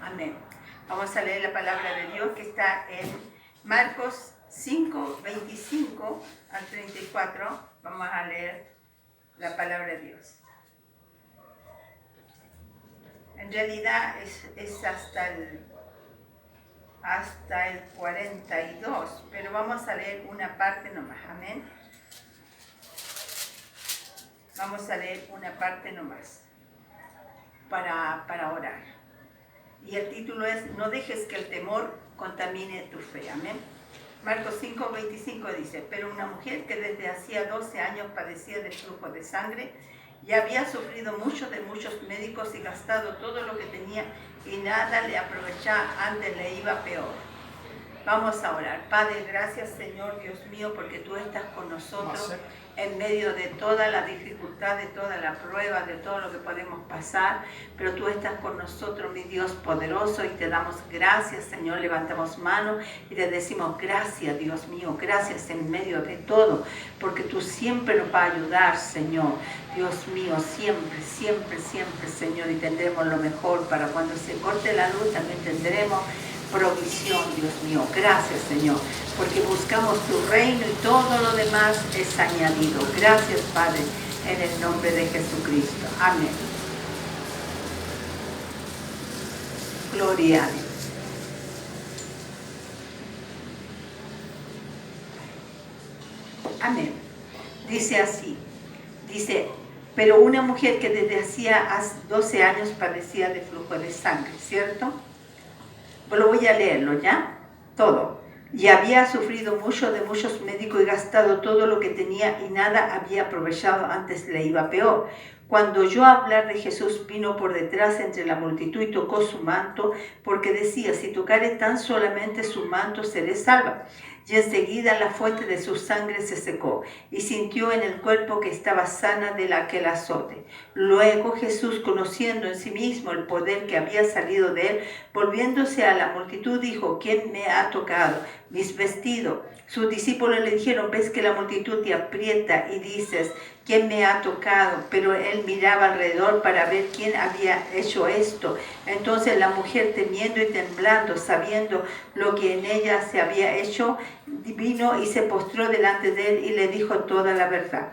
Amén. Vamos a leer la palabra de Dios que está en Marcos 5, 25 al 34. Vamos a leer la palabra de Dios. En realidad es hasta el 42, pero vamos a leer una parte nomás. Amén. Vamos a leer una parte nomás para orar. Y el título es: no dejes que el temor contamine tu fe. Amén. Marcos 5, 25 dice: pero una mujer que desde hacía 12 años padecía de flujo de sangre y había sufrido mucho de muchos médicos y gastado todo lo que tenía y nada le aprovechaba, antes le iba peor. Vamos a orar. Padre, gracias Señor Dios mío, porque tú estás con nosotros en medio de toda la dificultad, de toda la prueba, de todo lo que podemos pasar, pero tú estás con nosotros, mi Dios poderoso, y te damos gracias, Señor. Levantamos manos y te decimos gracias, Dios mío, gracias en medio de todo, porque tú siempre nos vas a ayudar, Señor. Dios mío, siempre, siempre, siempre, Señor, y tendremos lo mejor para cuando se corte la luz, también tendremos provisión, Dios mío. Gracias, Señor, porque buscamos tu reino y todo lo demás es añadido. Gracias, Padre, en el nombre de Jesucristo. Amén. Gloria a Dios. Amén. Dice así, pero una mujer que desde hacía 12 años padecía de flujo de sangre, ¿cierto? Lo voy a leerlo, ¿ya? Todo. Y había sufrido mucho de muchos médicos y gastado todo lo que tenía y nada había aprovechado, antes le iba peor. Cuando oyó hablar de Jesús, vino por detrás entre la multitud y tocó su manto, porque decía: si tocare tan solamente su manto, seré salva. Y enseguida la fuente de su sangre se secó, y sintió en el cuerpo que estaba sana de aquel azote. Luego Jesús, conociendo en sí mismo el poder que había salido de él, volviéndose a la multitud, dijo: ¿quién me ha tocado mis vestidos? Sus discípulos le dijeron: ves que la multitud te aprieta y dices: ¿quién me ha tocado? Pero él miraba alrededor para ver quién había hecho esto. Entonces la mujer, temiendo y temblando, sabiendo lo que en ella se había hecho, vino y se postró delante de él y le dijo toda la verdad.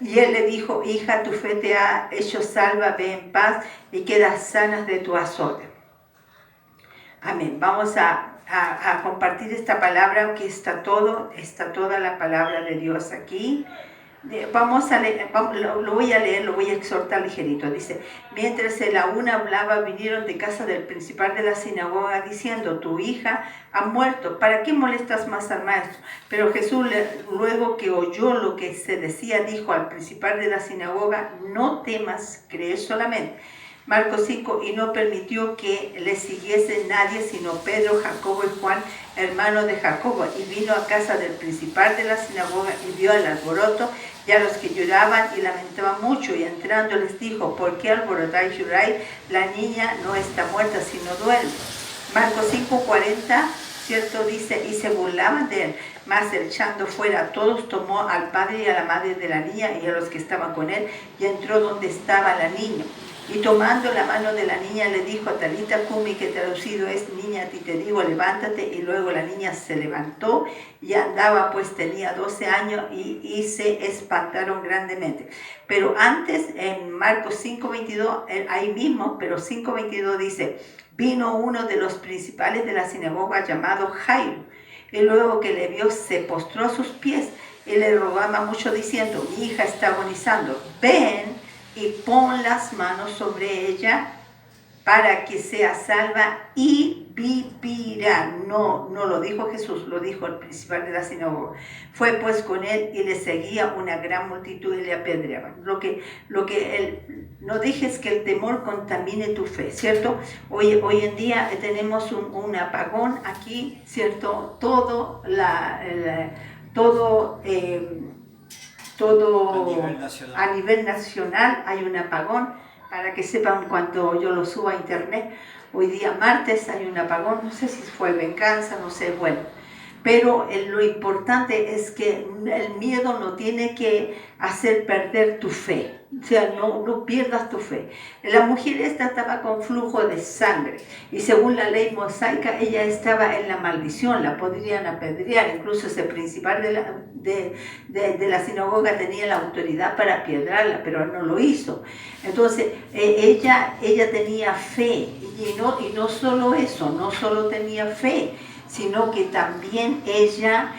Y él le dijo: hija, tu fe te ha hecho salva, ve en paz y quedas sana de tu azote. Amén. Vamos a compartir esta palabra, que está toda la palabra de Dios aquí. Vamos a leer, lo voy a leer, lo voy a exhortar ligerito. Dice: mientras él aún hablaba, vinieron de casa del principal de la sinagoga diciendo: tu hija ha muerto, ¿para qué molestas más al maestro? Pero Jesús, luego que oyó lo que se decía, dijo al principal de la sinagoga: no temas, cree solamente. Marcos 5, y no permitió que le siguiese nadie sino Pedro, Jacobo y Juan, hermanos de Jacobo, y vino a casa del principal de la sinagoga y vio el alboroto y a los que lloraban y lamentaban mucho, y entrando les dijo: ¿por qué alborotáis y lloráis? La niña no está muerta, sino duerme. Marcos 5, 40, ¿cierto? Dice: y se burlaban de él, mas echando fuera a todos, tomó al padre y a la madre de la niña y a los que estaban con él, y entró donde estaba la niña. Y tomando la mano de la niña le dijo: Talita cumi, que traducido es: niña, a ti te digo, levántate. Y luego la niña se levantó y andaba, pues tenía 12 años, y se espantaron grandemente. Pero antes, en Marcos 5:22, ahí mismo, pero 5:22 dice: vino uno de los principales de la sinagoga llamado Jairo, y luego que le vio, se postró a sus pies y le rogaba mucho diciendo: mi hija está agonizando, ven y pon las manos sobre ella para que sea salva y vivirá. No lo dijo Jesús, lo dijo el principal de la sinagoga. Fue pues con él y le seguía una gran multitud y le apedreaban. No dejes que el temor contamine tu fe, ¿cierto? Hoy en día tenemos un apagón aquí, ¿cierto? Todo a nivel nacional hay un apagón. Para que sepan, cuando yo lo subo a internet, hoy día martes hay un apagón, no sé si fue venganza, no sé, bueno. Pero lo importante es que el miedo no tiene que hacer perder tu fe. O sea, no pierdas tu fe. La mujer esta estaba con flujo de sangre y según la ley mosaica ella estaba en la maldición, la podrían apedrear. Incluso ese principal de la sinagoga tenía la autoridad para apedrearla, pero no lo hizo. Entonces ella tenía fe y no solo eso, no solo tenía fe, sino que también ella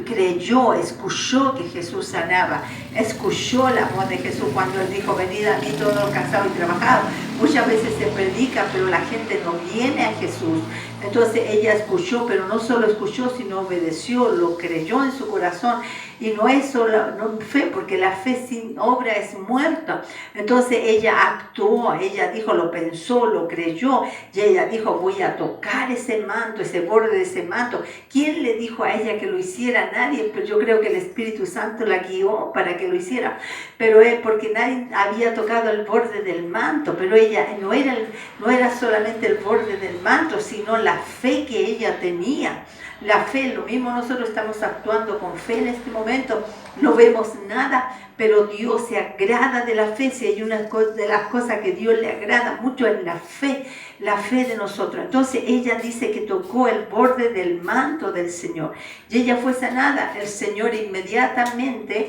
creyó, escuchó que Jesús sanaba, escuchó la voz de Jesús cuando Él dijo, venid a mí todos los cansados y trabajados. Muchas veces se predica, pero la gente no viene a Jesús. Entonces ella escuchó, pero no solo escuchó, sino obedeció, lo creyó en su corazón. Y no es solo fe, porque la fe sin obra es muerta. Entonces ella actuó, ella dijo, lo pensó, lo creyó. Y ella dijo, voy a tocar ese manto, ese borde de ese manto. ¿Quién le dijo a ella que lo hiciera? Nadie, pero yo creo que el Espíritu Santo la guió para que lo hiciera. Pero porque nadie había tocado el borde del manto. Pero ella no era solamente el borde del manto, sino la fe que ella tenía. La fe, lo mismo nosotros estamos actuando con fe en este momento, no vemos nada, pero Dios se agrada de la fe. Si hay una de las cosas que Dios le agrada mucho es la fe de nosotros. Entonces ella dice que tocó el borde del manto del Señor y ella fue sanada. El Señor inmediatamente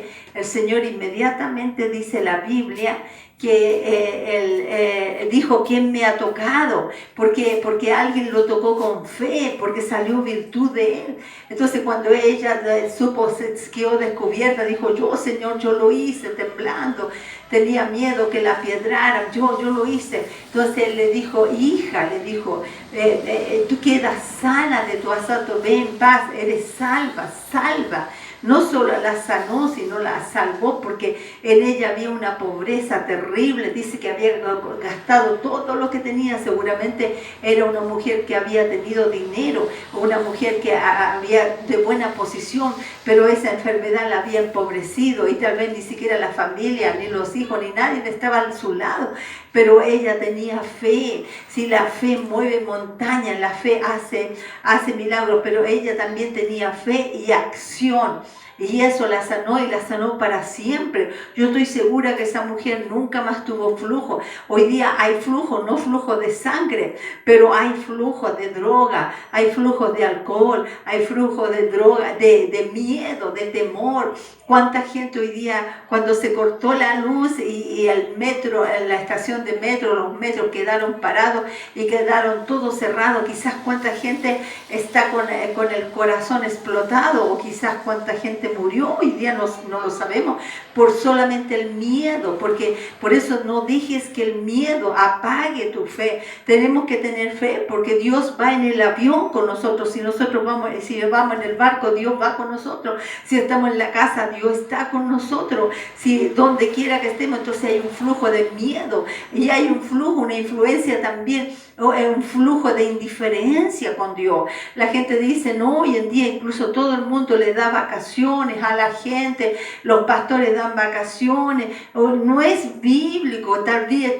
dice la Biblia, que él dijo, ¿quién me ha tocado? Porque alguien lo tocó con fe, porque salió virtud de él. Entonces cuando ella supo, se quedó descubierta, dijo, yo Señor, yo lo hice temblando, tenía miedo que la apiedraran, yo lo hice. Entonces él le dijo, hija, tú quedas sana de tu asalto, ve en paz, eres salva. No solo la sanó, sino la salvó, porque en ella había una pobreza terrible. Dice que había gastado todo lo que tenía. Seguramente era una mujer que había tenido dinero, una mujer que había de buena posición, pero esa enfermedad la había empobrecido y tal vez ni siquiera la familia, ni los hijos, ni nadie estaba a su lado. Pero ella tenía fe. Si la fe mueve montañas, la fe hace milagros, pero ella también tenía fe y acción. Y eso la sanó y la sanó para siempre. Yo estoy segura que esa mujer nunca más tuvo flujo. Hoy día hay flujo, no flujo de sangre, pero hay flujo de droga, hay flujo de alcohol, hay flujo de droga, de miedo, de temor. ¿Cuánta gente hoy día, cuando se cortó la luz y el metro, la estación de metro, los metros quedaron parados y quedaron todos cerrados? Quizás cuánta gente está con el corazón explotado, o quizás cuánta gente murió, hoy día no lo sabemos, por solamente el miedo, porque por eso no dejes que el miedo apague tu fe. Tenemos que tener fe, porque Dios va en el avión con nosotros. Si vamos en el barco, Dios va con nosotros. Si estamos en la casa, Dios está con nosotros. Si donde quiera que estemos, entonces hay un flujo de miedo y hay un flujo, una influencia también, un flujo de indiferencia con Dios. La gente dice, no, hoy en día incluso todo el mundo le da vacaciones a la gente, los pastores dan vacaciones. No es bíblico, tal vez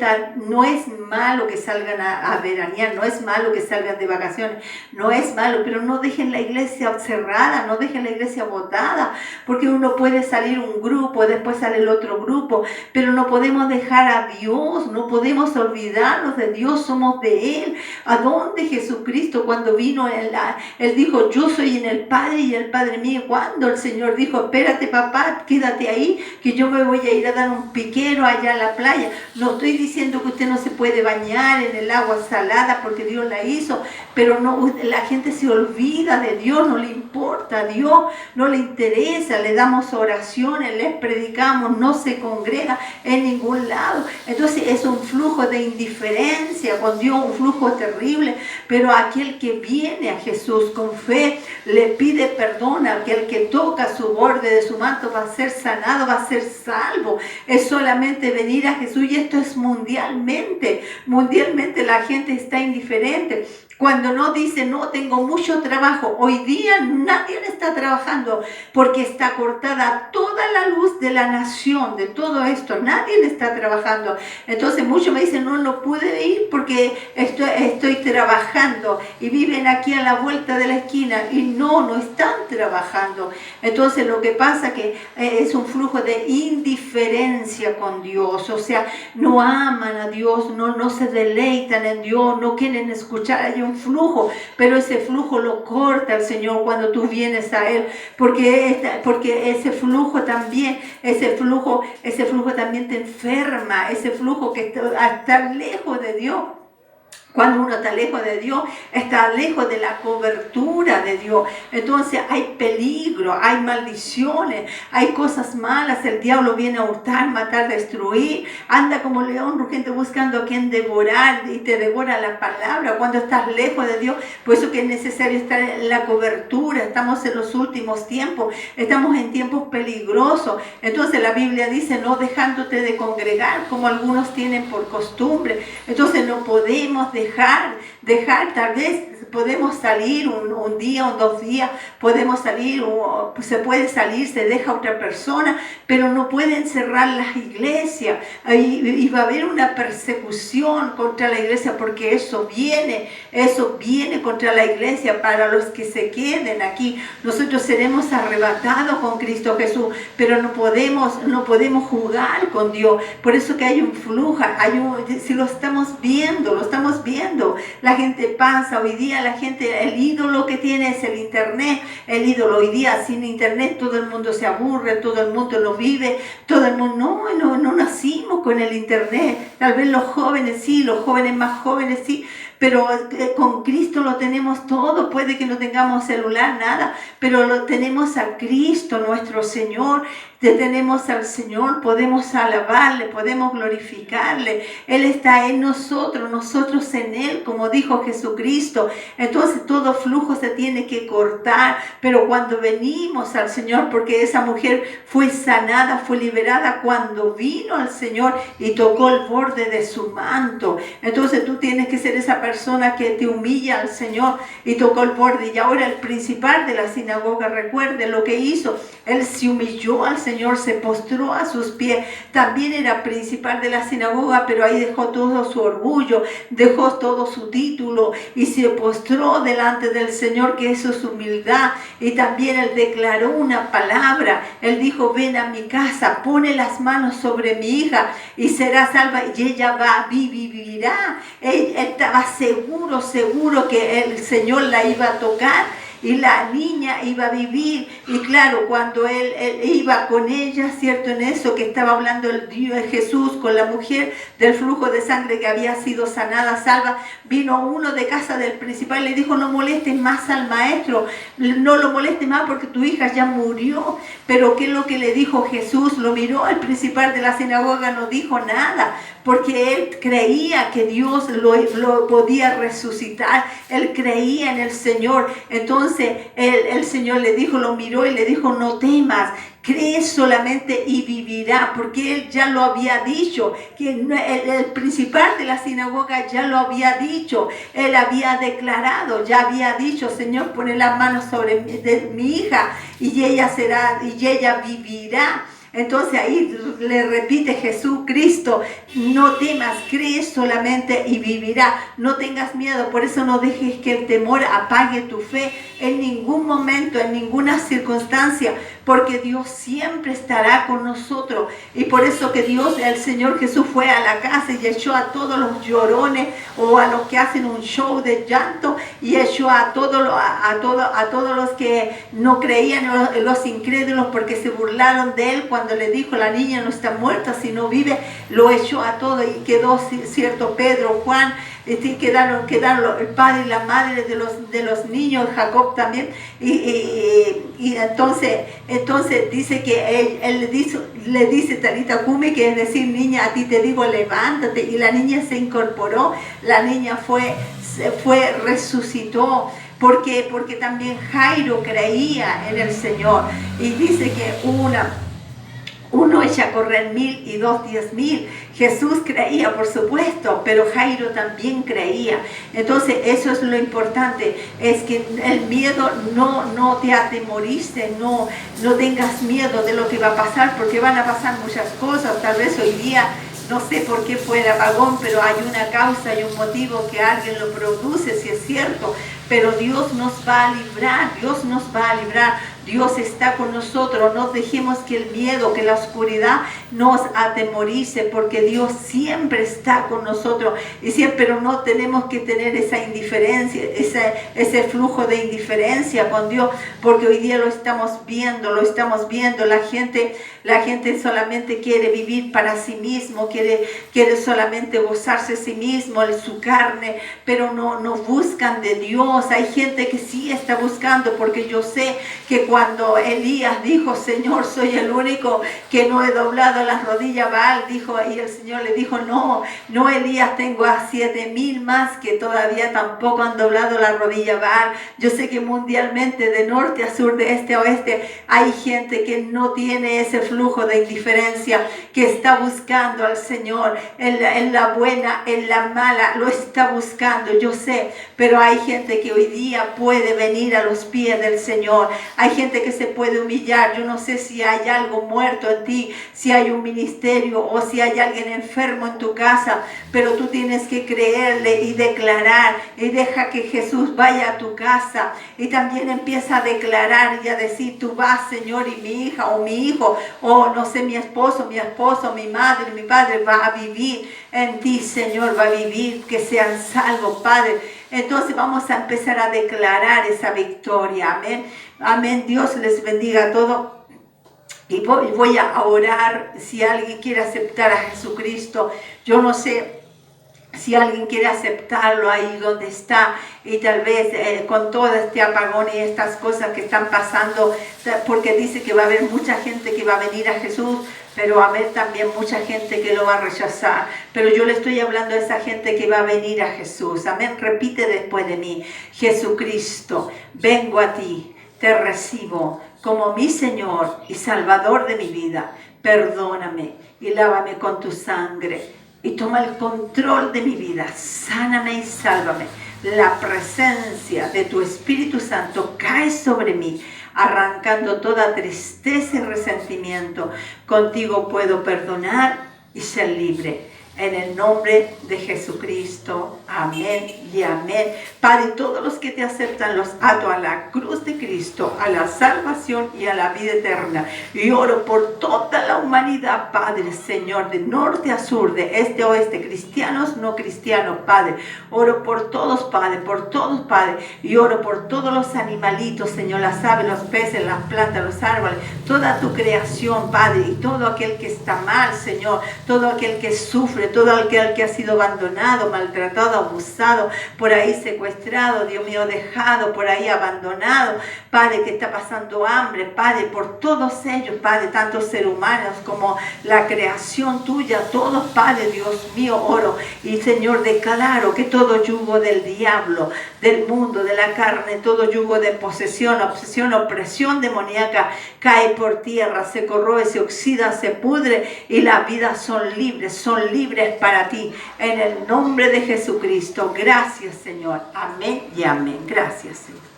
no es malo que salgan a veranear, no es malo que salgan de vacaciones, no es malo, pero no dejen la iglesia cerrada, no dejen la iglesia botada, porque uno puede salir un grupo, después sale el otro grupo, pero no podemos dejar a Dios, no podemos olvidarnos de Dios, somos de Él. ¿A dónde Jesucristo cuando vino? Él dijo, yo soy en el Padre y el Padre mío. Cuando el Señor dijo, espérate papá, quédate ahí, que yo me voy a ir a dar un piquero allá a la playa. No estoy diciendo que usted no se puede bañar en el agua salada porque Dios la hizo, pero no, la gente se olvida de Dios, no le importa a Dios, no le interesa, le damos oraciones, les predicamos, no se congrega en ningún lado. Entonces es un flujo de indiferencia con Dios, un flujo terrible, pero aquel que viene a Jesús con fe, le pide perdón, aquel que toca su borde de su manto va a ser sanado, va a ser salvo. Es solamente venir a Jesús, y esto es mundialmente la gente está indiferente. Cuando no dice, no, tengo mucho trabajo. Hoy día nadie está trabajando porque está cortada toda la luz de la nación, de todo esto. Nadie está trabajando. Entonces muchos me dicen, no, no pude ir porque estoy trabajando. Y viven aquí a la vuelta de la esquina. Y no están trabajando. Entonces lo que pasa que es un flujo de indiferencia con Dios. O sea, no aman a Dios, no se deleitan en Dios, no quieren escuchar. Hay un flujo, pero ese flujo lo corta el Señor cuando tú vienes a Él, porque ese flujo también te enferma, ese flujo que está lejos de Dios. Cuando uno está lejos de Dios, está lejos de la cobertura de Dios. Entonces hay peligro, hay maldiciones, hay cosas malas. El diablo viene a hurtar, matar, destruir. Anda como león rugiente buscando a quien devorar y te devora la palabra. Cuando estás lejos de Dios, por eso que es necesario estar en la cobertura. Estamos en los últimos tiempos, estamos en tiempos peligrosos. Entonces la Biblia dice, no dejándote de congregar como algunos tienen por costumbre. Entonces no podemos dejar, tal vez podemos salir un día o 2 días, podemos salir, o se puede salir, se deja otra persona, pero no pueden cerrar las iglesias. Y va a haber una persecución contra la iglesia, porque eso viene contra la iglesia para los que se queden aquí. Nosotros seremos arrebatados con Cristo Jesús, pero no podemos jugar con Dios. Por eso que hay un flujo, si lo estamos viendo, la gente pasa hoy día, el ídolo que tiene es el internet. El ídolo hoy día, sin internet todo el mundo se aburre, todo el mundo lo vive, todo el mundo, no nacimos con el internet. Tal vez los jóvenes sí, los jóvenes más jóvenes sí, pero con Cristo lo tenemos todo. Puede que no tengamos celular, nada, pero lo tenemos a Cristo, nuestro Señor. Tenemos al Señor, podemos alabarle, podemos glorificarle. Él está en nosotros, nosotros en Él, como dijo Jesucristo. Entonces todo flujo se tiene que cortar, pero cuando venimos al Señor, porque esa mujer fue sanada, fue liberada cuando vino al Señor y tocó el borde de su manto. Entonces tú tienes que ser esa persona que te humilla al Señor y tocó el borde. Y ahora el principal de la sinagoga, recuerde lo que hizo. Él se humilló al Señor, se postró a sus pies. También era principal de la sinagoga, pero ahí dejó todo su orgullo, dejó todo su título y se postró delante del Señor, que eso es humildad. Y también él declaró una palabra. Él dijo, ven a mi casa, pone las manos sobre mi hija y será salva y ella vivirá. Él estaba seguro que el Señor la iba a tocar y la niña iba a vivir. Y claro, cuando él iba con ella, ¿cierto? En eso que estaba hablando el Dios de Jesús con la mujer del flujo de sangre que había sido sanada, salva, vino uno de casa del principal y le dijo, no molestes más al maestro, no lo molestes más porque tu hija ya murió. Pero ¿qué es lo que le dijo Jesús? Lo miró al principal de la sinagoga, no dijo nada, porque él creía que Dios lo podía resucitar. Él creía en el Señor. Entonces el Señor le dijo, lo miró y le dijo, no temas, cree solamente y vivirá, porque él ya lo había dicho, que el principal de la sinagoga ya lo había dicho, él había declarado, ya había dicho, Señor, pone las manos sobre mi hija y ella vivirá. Entonces ahí le repite Jesucristo, no temas, cree solamente y vivirá. No tengas miedo, por eso no dejes que el temor apague tu fe en ningún momento, en ninguna circunstancia, porque Dios siempre estará con nosotros. Y por eso que el Señor Jesús fue a la casa y echó a todos los llorones o a los que hacen un show de llanto, y echó a todos los que no creían, los incrédulos, porque se burlaron de él cuando le dijo, la niña no está muerta sino vive. Lo echó a todos y quedó cierto Pedro, Juan, quedaron el padre y la madre de los niños, Jacob también. Y entonces dice que él le dice Talita Kumi, que es decir, niña, a ti te digo, levántate. Y la niña se incorporó, la niña resucitó. Porque también Jairo creía en el Señor. Y dice que uno echa a correr 1000 y 2 10,000. Jesús creía, por supuesto, pero Jairo también creía. Entonces eso es lo importante, es que el miedo no te atemorice, no tengas miedo de lo que va a pasar, porque van a pasar muchas cosas. Tal vez hoy día, no sé por qué fue el apagón, pero hay una causa y un motivo que alguien lo produce, si es cierto, pero Dios nos va a librar, Dios nos va a librar. Dios está con nosotros, no dejemos que el miedo, que la oscuridad nos atemorice, porque Dios siempre está con nosotros, y siempre, pero no tenemos que tener esa indiferencia, ese flujo de indiferencia con Dios, porque hoy día lo estamos viendo, la gente solamente quiere vivir para sí mismo, quiere solamente gozarse a sí mismo, su carne, pero no buscan de Dios. Hay gente que sí está buscando, porque yo sé que cuando Elías dijo, Señor, soy el único que no he doblado las rodillas, Baal dijo, y el Señor le dijo, no Elías, tengo a 7,000 más que todavía tampoco han doblado la rodilla, Baal. Yo sé que mundialmente, de norte a sur, de este a oeste, hay gente que no tiene ese flujo de indiferencia, que está buscando al Señor, en la buena, en la mala, lo está buscando, yo sé, pero hay gente que hoy día puede venir a los pies del Señor. Hay gente que se puede humillar. Yo no sé si hay algo muerto en ti, si hay un ministerio o si hay alguien enfermo en tu casa, pero tú tienes que creerle y declarar, y deja que Jesús vaya a tu casa, y también empieza a declarar y a decir, tú vas, Señor, y mi hija o mi hijo, o no sé, mi esposo, mi madre, mi padre va a vivir en ti, Señor, va a vivir, que sean salvos, Padre. Entonces vamos a empezar a declarar esa victoria, amén. Amén, Dios les bendiga a todos. Y voy a orar. Si alguien quiere aceptar a Jesucristo, yo no sé si alguien quiere aceptarlo ahí donde está, y tal vez con todo este apagón y estas cosas que están pasando, porque dice que va a haber mucha gente que va a venir a Jesús, pero va a haber también mucha gente que lo va a rechazar. Pero yo le estoy hablando a esa gente que va a venir a Jesús. Amén. Repite después de mí: Jesucristo, vengo a ti, te recibo como mi Señor y Salvador de mi vida. Perdóname y lávame con tu sangre y toma el control de mi vida. Sáname y sálvame. La presencia de tu Espíritu Santo cae sobre mí, arrancando toda tristeza y resentimiento. Contigo puedo perdonar y ser libre. En el nombre de Jesucristo. Amén y amén. Padre, todos los que te aceptan los ato a la cruz de Cristo, a la salvación y a la vida eterna. Y oro por toda la humanidad, Padre, Señor, de norte a sur, de este a oeste, cristianos, no cristianos, Padre. Oro por todos, Padre, Y oro por todos los animalitos, Señor, las aves, los peces, las plantas, los árboles, toda tu creación, Padre, y todo aquel que está mal, Señor, todo aquel que sufre, todo aquel que ha sido abandonado, maltratado, abusado, por ahí secuestrado, Dios mío, dejado, por ahí abandonado, Padre, que está pasando hambre, Padre, por todos ellos, Padre, tantos seres humanos como la creación tuya, todos, Padre, Dios mío, oro, y Señor, declaro que todo yugo del diablo, del mundo, de la carne, todo yugo de posesión, obsesión, opresión demoníaca, cae por tierra, se corroe, se oxida, se pudre, y la vida son libres para ti, en el nombre de Jesucristo. Gracias, Señor. Amén y amén. Gracias, Señor.